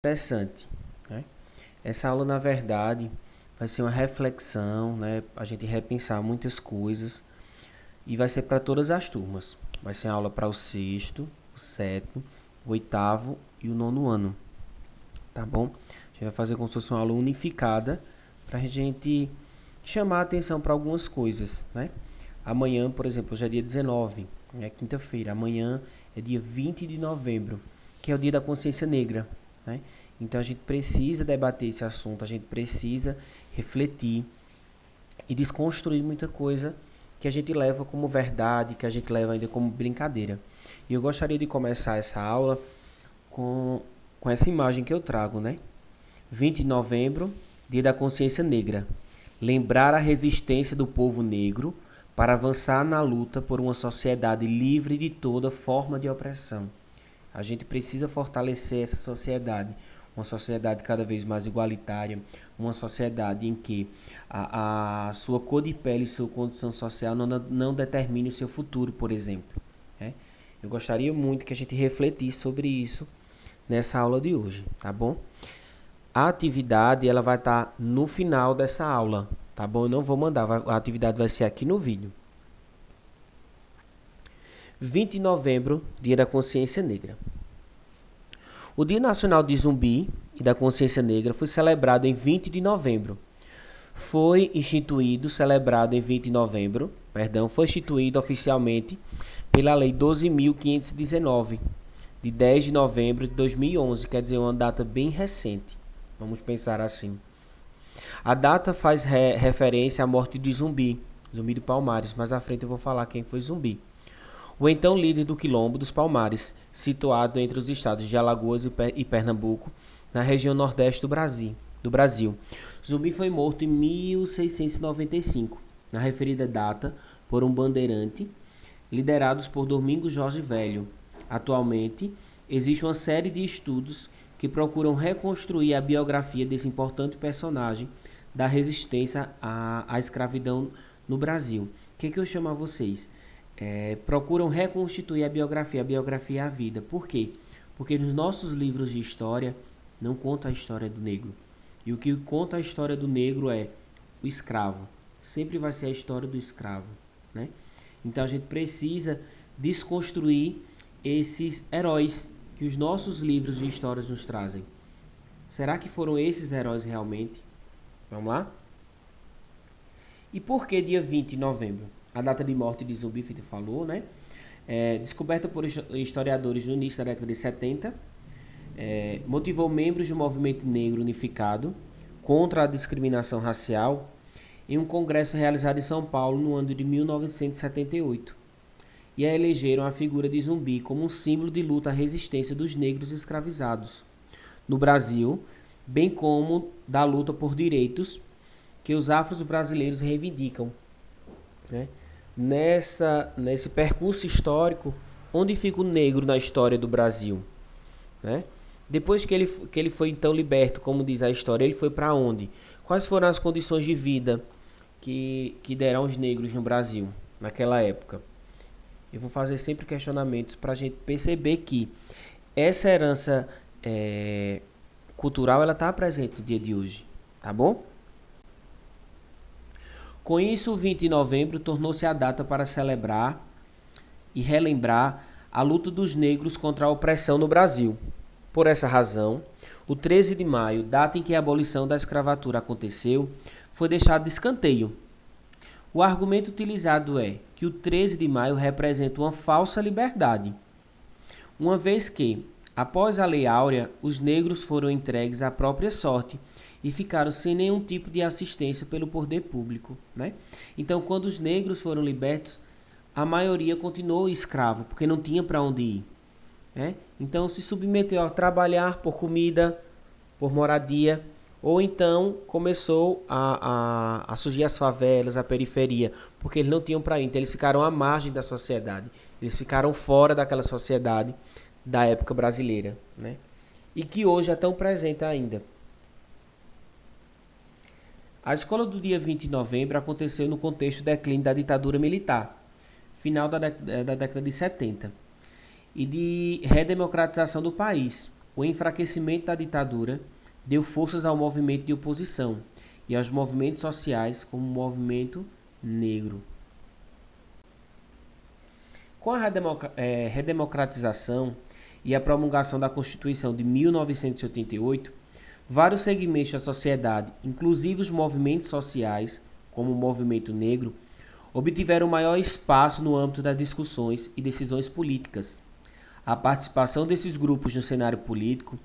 Interessante, né? Essa aula, na verdade, vai ser uma reflexão, né? A gente repensar muitas coisas e vai ser para todas as turmas. Vai ser aula para o sexto, o sétimo, o oitavo e o nono ano, tá bom? A gente vai fazer como se fosse uma aula unificada para a gente chamar a atenção para algumas coisas, né? Amanhã, por exemplo, hoje é dia 19, é quinta-feira. Amanhã é dia 20 de novembro, que é o dia da consciência negra, né? Então a gente precisa debater esse assunto, a gente precisa refletir e desconstruir muita coisa que a gente leva como verdade, que a gente leva ainda como brincadeira. E eu gostaria de começar essa aula com, com essa imagem que eu trago, né? 20 de novembro, dia da consciência negra. Lembrar a resistência do povo negro para avançar na luta por uma sociedade livre de toda forma de opressão. A gente precisa fortalecer essa sociedade, uma sociedade cada vez mais igualitária, uma sociedade em que a sua cor de pele e sua condição social não determine o seu futuro, por exemplo, né? Eu gostaria muito que a gente refletisse sobre isso nessa aula de hoje, tá bom? A atividade ela vai estar no final dessa aula, tá bom? Eu não vou mandar, a atividade vai ser aqui no vídeo. 20 de novembro, Dia da Consciência Negra. O Dia Nacional de Zumbi e da Consciência Negra foi celebrado em 20 de novembro. Foi instituído oficialmente pela Lei 12.519, de 10 de novembro de 2011, quer dizer, uma data bem recente. Vamos pensar assim. A data faz referência à morte de Zumbi do Palmares. Mais à frente eu vou falar quem foi Zumbi. O então líder do Quilombo dos Palmares, situado entre os estados de Alagoas e Pernambuco, na região nordeste do Brasil. Zumbi foi morto em 1695, na referida data, por um bandeirante, liderados por Domingos Jorge Velho. Atualmente, existe uma série de estudos que procuram reconstruir a biografia desse importante personagem da resistência à escravidão no Brasil. O que eu chamo a vocês? Procuram reconstituir a biografia é a vida. Por quê? Porque nos nossos livros de história não conta a história do negro. E o que conta a história do negro é o escravo. Sempre vai ser a história do escravo, né? Então a gente precisa desconstruir esses heróis que os nossos livros de história nos trazem. Será que foram esses heróis realmente? Vamos lá? E por que dia 20 de novembro? A data de morte de Zumbi, Fito falou, né? Descoberta por historiadores no início da década de 70, motivou membros do movimento negro unificado contra a discriminação racial em um congresso realizado em São Paulo no ano de 1978. E elegeram a figura de Zumbi como um símbolo de luta à resistência dos negros escravizados no Brasil, bem como da luta por direitos que os afro-brasileiros reivindicam, né? Nesse percurso histórico, onde fica o negro na história do Brasil, né? Depois que ele foi então liberto, como diz a história, ele foi para onde? Quais foram as condições de vida que deram aos negros no Brasil naquela época? Eu vou fazer sempre questionamentos para a gente perceber que essa herança cultural ela está presente no dia de hoje, tá bom? Com isso, o 20 de novembro tornou-se a data para celebrar e relembrar a luta dos negros contra a opressão no Brasil. Por essa razão, o 13 de maio, data em que a abolição da escravatura aconteceu, foi deixado de escanteio. O argumento utilizado é que o 13 de maio representa uma falsa liberdade, uma vez que, após a Lei Áurea, os negros foram entregues à própria sorte e ficaram sem nenhum tipo de assistência pelo poder público, né? Então, quando os negros foram libertos, a maioria continuou escravo, porque não tinha para onde ir, né? Então, se submeteu a trabalhar por comida, por moradia, ou então começou a surgir as favelas, a periferia, porque eles não tinham para ir. Então, eles ficaram à margem da sociedade, eles ficaram fora daquela sociedade da época brasileira, né? E que hoje é tão presente ainda. A escola do dia 20 de novembro aconteceu no contexto do declínio da ditadura militar, final da década de 70, e de redemocratização do país, O enfraquecimento da ditadura deu forças ao movimento de oposição e aos movimentos sociais como o movimento negro. Com a redemocratização e a promulgação da Constituição de 1988, vários segmentos da sociedade, inclusive os movimentos sociais, como o movimento negro, obtiveram maior espaço no âmbito das discussões e decisões políticas. A participação desses grupos no cenário político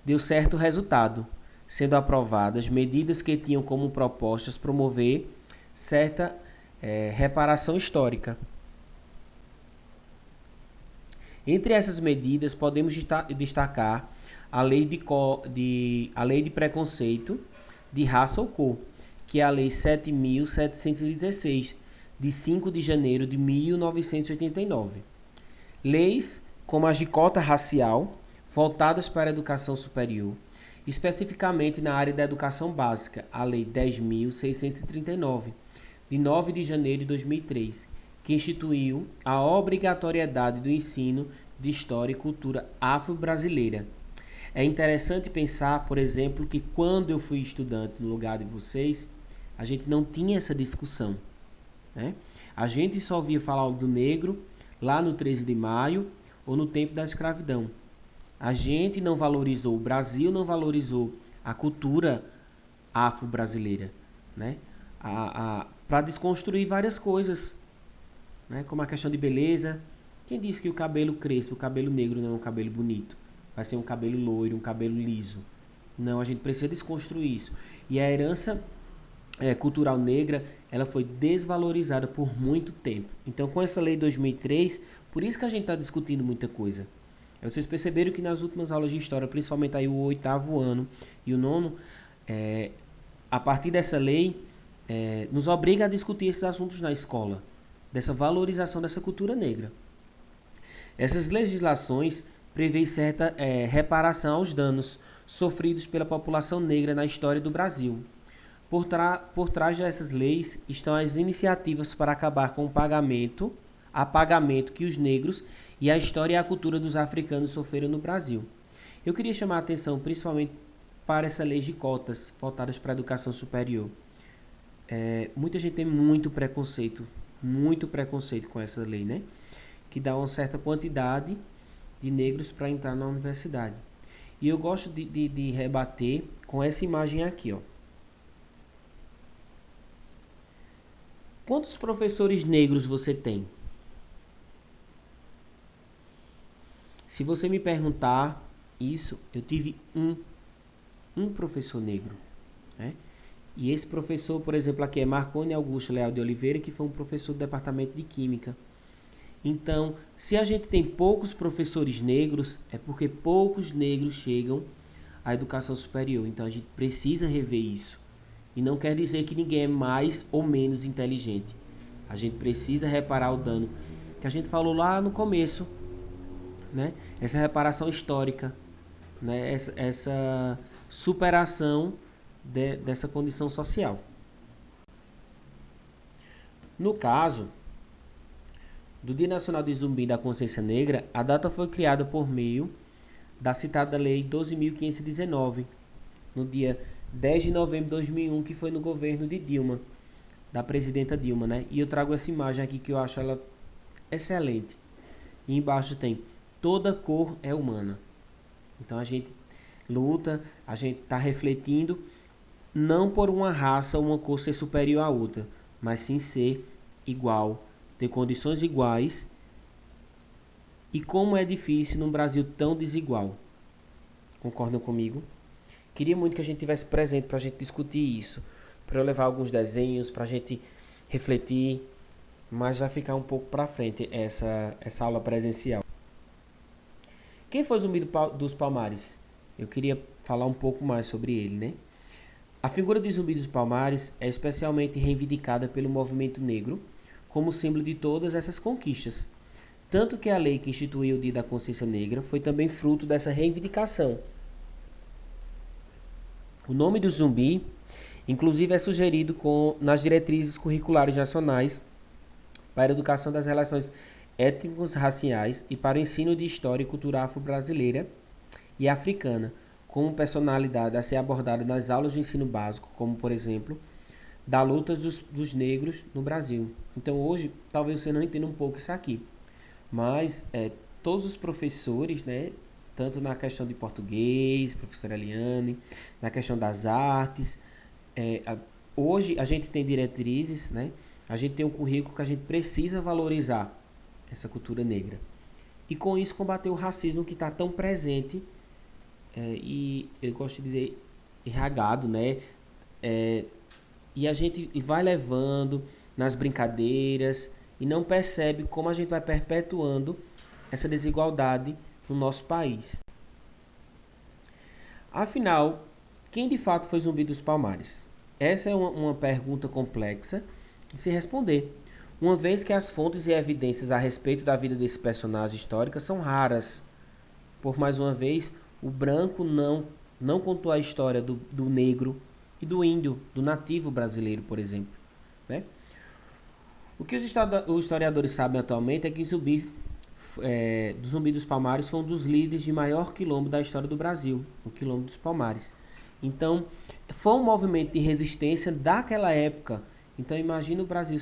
deu certo resultado, sendo aprovadas medidas que tinham como propostas promover certa reparação histórica. Entre essas medidas, podemos destacar a lei de preconceito de raça ou cor, que é a Lei 7.716, de 5 de janeiro de 1989. Leis como a de cota racial, voltadas para a educação superior, especificamente na área da educação básica, a Lei 10.639, de 9 de janeiro de 2003, que instituiu a obrigatoriedade do ensino de história e cultura afro-brasileira. É interessante pensar, por exemplo, que quando eu fui estudante no lugar de vocês, a gente não tinha essa discussão, né? A gente só ouvia falar do negro lá no 13 de maio ou no tempo da escravidão. A gente não valorizou, o Brasil não valorizou a cultura afro-brasileira, né? Para desconstruir várias coisas, né? Como a questão de beleza. Quem disse que o cabelo crespo, o cabelo negro não é um cabelo bonito? Vai ser um cabelo loiro, um cabelo liso. Não, a gente precisa desconstruir isso. E a herança cultural negra, ela foi desvalorizada por muito tempo. Então, com essa lei de 2003, por isso que a gente está discutindo muita coisa. Vocês perceberam que nas últimas aulas de história, principalmente aí o 8º ano e o 9º, a partir dessa lei, nos obriga a discutir esses assuntos na escola, dessa valorização dessa cultura negra. Essas legislações prevêem certa reparação aos danos sofridos pela população negra na história do Brasil. Por trás dessas leis estão as iniciativas para acabar com o apagamento que os negros e a história e a cultura dos africanos sofreram no Brasil. Eu queria chamar a atenção principalmente para essa lei de cotas voltadas para a educação superior. Muita gente tem muito preconceito com essa lei, né? Que dá uma certa quantidade de negros para entrar na universidade. E eu gosto de rebater com essa imagem aqui, ó. Quantos professores negros você tem? Se você me perguntar isso, eu tive um professor negro, né? E esse professor, por exemplo, aqui é Marconi Augusto Leal de Oliveira, que foi um professor do departamento de Química. Então, se a gente tem poucos professores negros, é porque poucos negros chegam à educação superior. Então, a gente precisa rever isso. E não quer dizer que ninguém é mais ou menos inteligente. A gente precisa reparar o dano que a gente falou lá no começo, né? Essa reparação histórica, né? Essa superação dessa condição social. No caso do Dia Nacional de Zumbi da Consciência Negra, a data foi criada por meio da citada Lei 12.519, no dia 10 de novembro de 2001, que foi no governo de Dilma, da presidenta Dilma, né? E eu trago essa imagem aqui que eu acho ela excelente. E embaixo tem: toda cor é humana. Então a gente luta, a gente está refletindo não por uma raça ou uma cor ser superior à outra, mas sim ser igual, ter condições iguais. E como é difícil num Brasil tão desigual. Concordam comigo? Queria muito que a gente tivesse presente para a gente discutir isso, para eu levar alguns desenhos, para a gente refletir, mas vai ficar um pouco para frente essa aula presencial. Quem foi Zumbi dos Palmares? Eu queria falar um pouco mais sobre ele, né? A figura de Zumbi dos Palmares é especialmente reivindicada pelo movimento negro como símbolo de todas essas conquistas. Tanto que a lei que instituiu o Dia da Consciência Negra foi também fruto dessa reivindicação. O nome do zumbi, inclusive, é sugerido nas diretrizes curriculares nacionais para a educação das relações étnico-raciais e para o ensino de história e cultura afro-brasileira e africana como personalidade a ser abordada nas aulas de ensino básico, como, por exemplo, da luta dos negros no Brasil. Então, hoje, talvez você não entenda um pouco isso aqui, mas todos os professores, né, tanto na questão de português, professora Eliane, na questão das artes, hoje a gente tem diretrizes, né, a gente tem um currículo que a gente precisa valorizar essa cultura negra. E com isso combater o racismo que está tão presente e eu gosto de dizer erragado, né? E a gente vai levando nas brincadeiras e não percebe como a gente vai perpetuando essa desigualdade no nosso país. Afinal, quem de fato foi Zumbi dos Palmares? Essa é uma pergunta complexa de se responder, uma vez que as fontes e evidências a respeito da vida desse personagem histórica são raras. Por mais uma vez, o branco não contou a história do negro e do índio, do nativo brasileiro, por exemplo. Né? O que os historiadores sabem atualmente é que do Zumbi dos Palmares foi um dos líderes de maior quilombo da história do Brasil, o Quilombo dos Palmares. Então, foi um movimento de resistência daquela época. Então, imagina o Brasil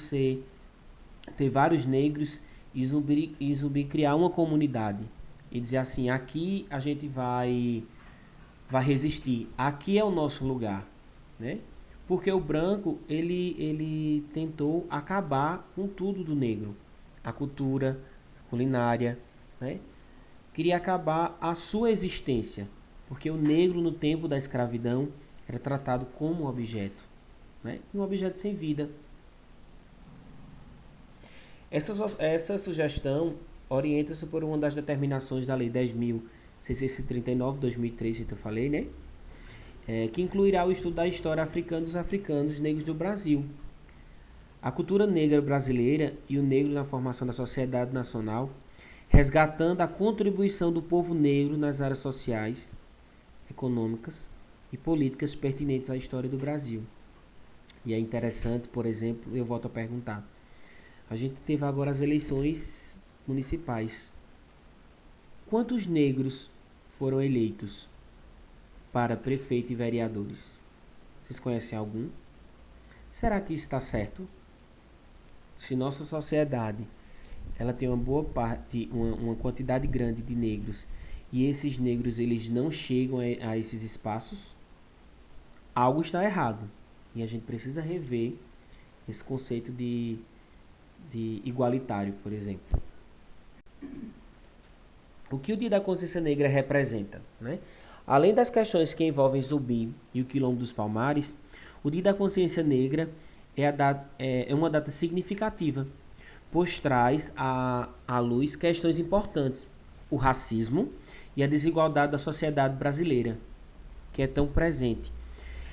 ter vários negros e Zumbi criar uma comunidade e dizer assim, aqui a gente vai resistir, aqui é o nosso lugar, né? Porque o branco, ele tentou acabar com tudo do negro, a cultura, a culinária, né? Queria acabar a sua existência, porque o negro no tempo da escravidão era tratado como um objeto, né? Um objeto sem vida. Essa sugestão orienta-se por uma das determinações da Lei 10.639, 2003, que eu falei, né? Que incluirá o estudo da história africana dos africanos negros do Brasil. A cultura negra brasileira e o negro na formação da sociedade nacional, resgatando a contribuição do povo negro nas áreas sociais, econômicas e políticas pertinentes à história do Brasil. E é interessante, por exemplo, eu volto a perguntar, a gente teve agora as eleições municipais. Quantos negros foram eleitos para prefeito e vereadores? Vocês conhecem algum? Será que isso está certo? Se nossa sociedade ela tem uma boa parte, uma quantidade grande de negros e esses negros eles não chegam a esses espaços, algo está errado. E a gente precisa rever esse conceito de igualitário, por exemplo. O que o Dia da Consciência Negra representa, né? Além das questões que envolvem Zumbi e o Quilombo dos Palmares, o Dia da Consciência Negra é uma data significativa, pois traz à luz questões importantes, o racismo e a desigualdade da sociedade brasileira, que é tão presente.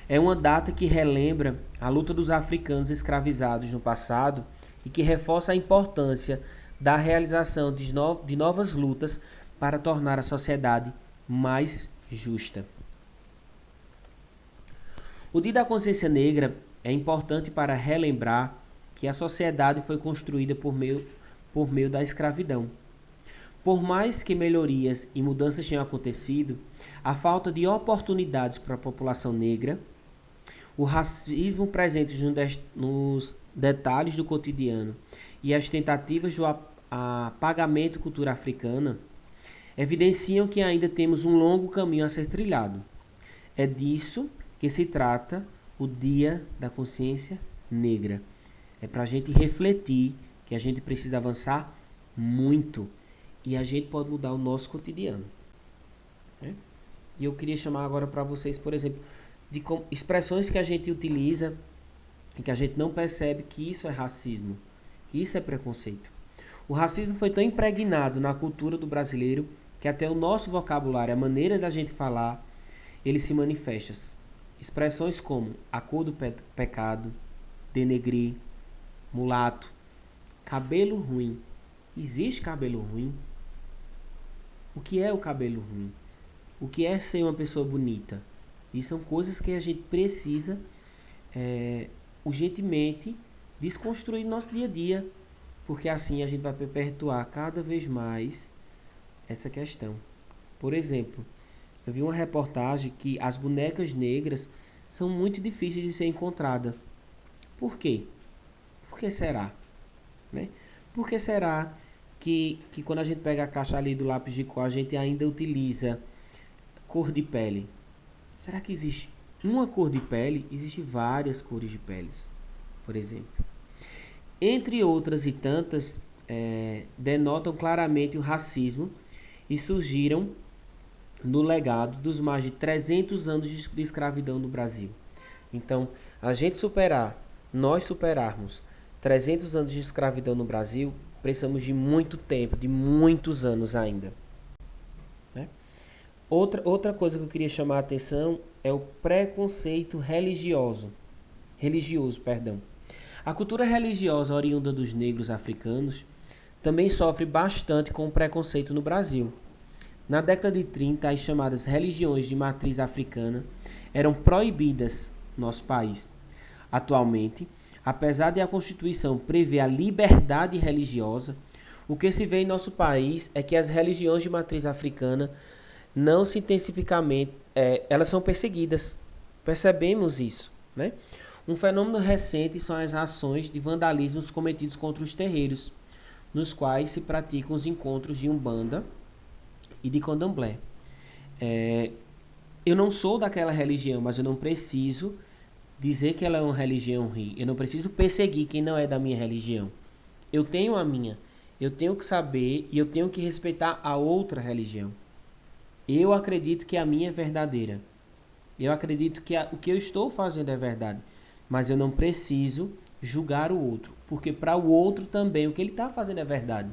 É uma data que relembra a luta dos africanos escravizados no passado e que reforça a importância da realização de novas lutas para tornar a sociedade mais justa. O Dia da Consciência Negra é importante para relembrar que a sociedade foi construída por meio da escravidão. Por mais que melhorias e mudanças tenham acontecido, a falta de oportunidades para a população negra, o racismo presente nos detalhes do cotidiano e as tentativas do apagamento da cultura africana evidenciam que ainda temos um longo caminho a ser trilhado. É disso que se trata o Dia da Consciência Negra. É para a gente refletir que a gente precisa avançar muito e a gente pode mudar o nosso cotidiano. Né? E eu queria chamar agora para vocês, por exemplo, de expressões que a gente utiliza e que a gente não percebe que isso é racismo, que isso é preconceito. O racismo foi tão impregnado na cultura do brasileiro que até o nosso vocabulário, a maneira da gente falar, ele se manifesta. Expressões como a cor do pecado, denegrir, mulato, cabelo ruim. Existe cabelo ruim? O que é o cabelo ruim? O que é ser uma pessoa bonita? E são coisas que a gente precisa urgentemente desconstruir no nosso dia a dia, porque assim a gente vai perpetuar cada vez mais essa questão. Por exemplo, eu vi uma reportagem que as bonecas negras são muito difíceis de ser encontradas. Por quê? Por que será? Né? Por que será que quando a gente pega a caixa ali do lápis de cor, a gente ainda utiliza cor de pele? Será que existe uma cor de pele? Existem várias cores de peles, por exemplo. Entre outras e tantas, denotam claramente o racismo e surgiram no legado dos mais de 300 anos de escravidão no Brasil. Então, nós superarmos 300 anos de escravidão no Brasil, precisamos de muito tempo, de muitos anos ainda. Né? Outra coisa que eu queria chamar a atenção é o preconceito religioso. A cultura religiosa oriunda dos negros africanos também sofre bastante com o preconceito no Brasil. Na década de 30, as chamadas religiões de matriz africana eram proibidas no nosso país. Atualmente, apesar de a Constituição prever a liberdade religiosa, o que se vê em nosso país é que as religiões de matriz africana não se intensificamente, elas são perseguidas. Percebemos isso, né? Um fenômeno recente são as ações de vandalismos cometidos contra os terreiros, nos quais se praticam os encontros de Umbanda e de Candomblé. Eu não sou daquela religião, mas eu não preciso dizer que ela é uma religião ruim. Eu não preciso perseguir quem não é da minha religião. Eu tenho a minha. Eu tenho que saber e eu tenho que respeitar a outra religião. Eu acredito que a minha é verdadeira. Eu acredito que o que eu estou fazendo é verdade. Mas eu não preciso julgar o outro. Porque para o outro também o que ele está fazendo é verdade.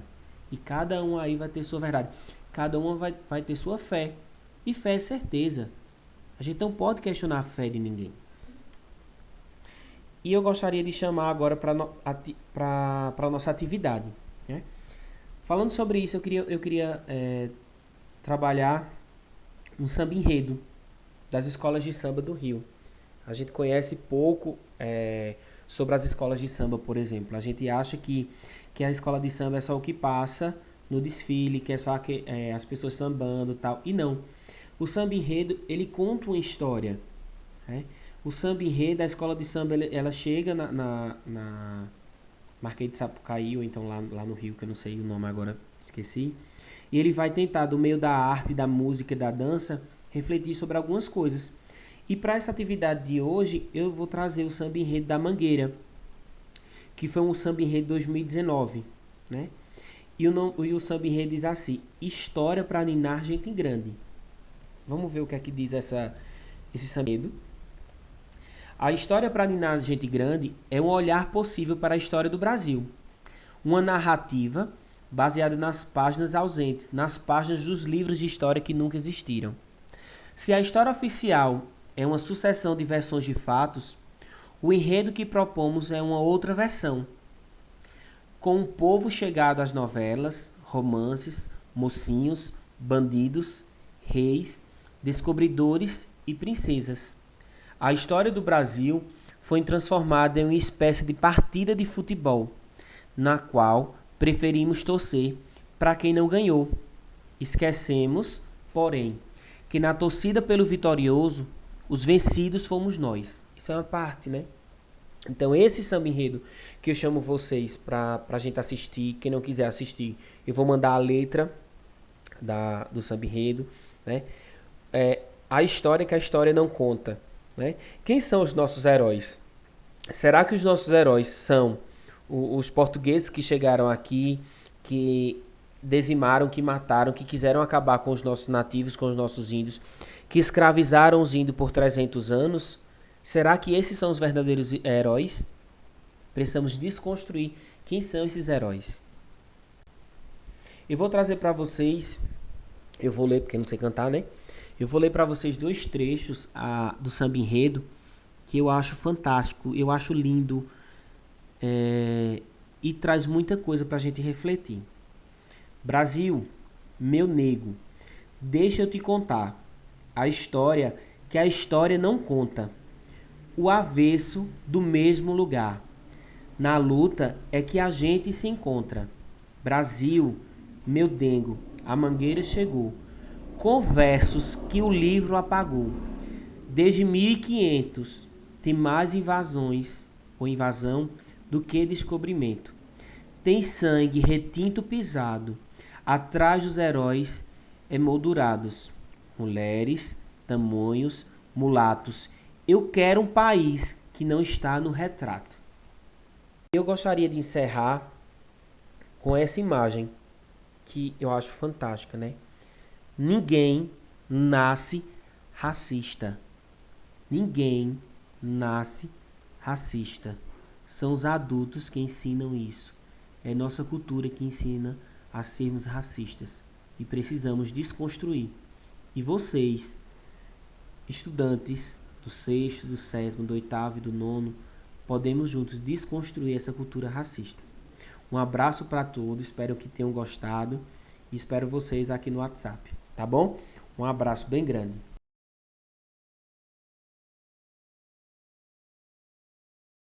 E cada um aí vai ter sua verdade. Cada um vai ter sua fé. E fé é certeza. A gente não pode questionar a fé de ninguém. E eu gostaria de chamar agora para a nossa atividade. Né? Falando sobre isso, eu queria trabalhar um samba enredo das escolas de samba do Rio. A gente conhece pouco sobre as escolas de samba, por exemplo. A gente acha que a escola de samba é só o que passa no desfile, que é só as pessoas sambando e tal. E não. O samba enredo, ele conta uma história. Né? O samba enredo, a escola de samba, ela chega na Marquês de Sapucaí, ou então lá no Rio, que eu não sei o nome agora, esqueci. E ele vai tentar, do meio da arte, da música e da dança, refletir sobre algumas coisas. E para essa atividade de hoje, eu vou trazer o samba enredo da Mangueira, que foi um samba enredo de 2019, né? E o samba enredo diz assim: história para ninar gente grande. Vamos ver o que é que diz esse samba enredo. A história para ninar gente grande é um olhar possível para a história do Brasil. Uma narrativa baseada nas páginas ausentes, nas páginas dos livros de história que nunca existiram. Se a história oficial é uma sucessão de versões de fatos, o enredo que propomos é uma outra versão. Com um povo chegado às novelas, romances, mocinhos, bandidos, reis, descobridores e princesas. A história do Brasil foi transformada em uma espécie de partida de futebol, na qual preferimos torcer para quem não ganhou. Esquecemos, porém, que na torcida pelo vitorioso, os vencidos fomos nós. Isso é uma parte, né? Então, esse samba enredo que eu chamo vocês para a gente assistir, quem não quiser assistir, eu vou mandar a letra do samba enredo, né? A história que a história não conta, né? Quem são os nossos heróis? Será que os nossos heróis são os portugueses que chegaram aqui, que dizimaram, que mataram, que quiseram acabar com os nossos nativos, com os nossos índios, que escravizaram os índios por 300 anos? Será que esses são os verdadeiros heróis? Precisamos desconstruir quem são esses heróis. Eu vou trazer para vocês, eu vou ler porque não sei cantar, né? Eu vou ler para vocês 2 trechos do samba enredo que eu acho fantástico, eu acho lindo e traz muita coisa para a gente refletir. Brasil, meu nego, deixa eu te contar a história que a história não conta. O avesso do mesmo lugar. Na luta é que a gente se encontra. Brasil, meu dengo, a mangueira chegou. com versos que o livro apagou. Desde 1500 tem mais invasões ou invasão do que descobrimento. Tem sangue retinto pisado, atrás dos heróis emoldurados. Mulheres, tamanhos, mulatos. Eu quero um país que não está no retrato. Eu gostaria de encerrar com essa imagem que eu acho fantástica, né? Ninguém nasce racista. Ninguém nasce racista. São os adultos que ensinam isso. É nossa cultura que ensina a sermos racistas. E precisamos desconstruir. E vocês, estudantes do 6º, do 7º, do 8º e do 9º, podemos juntos desconstruir essa cultura racista. Um abraço para todos, espero que tenham gostado e espero vocês aqui no WhatsApp, tá bom? Um abraço bem grande.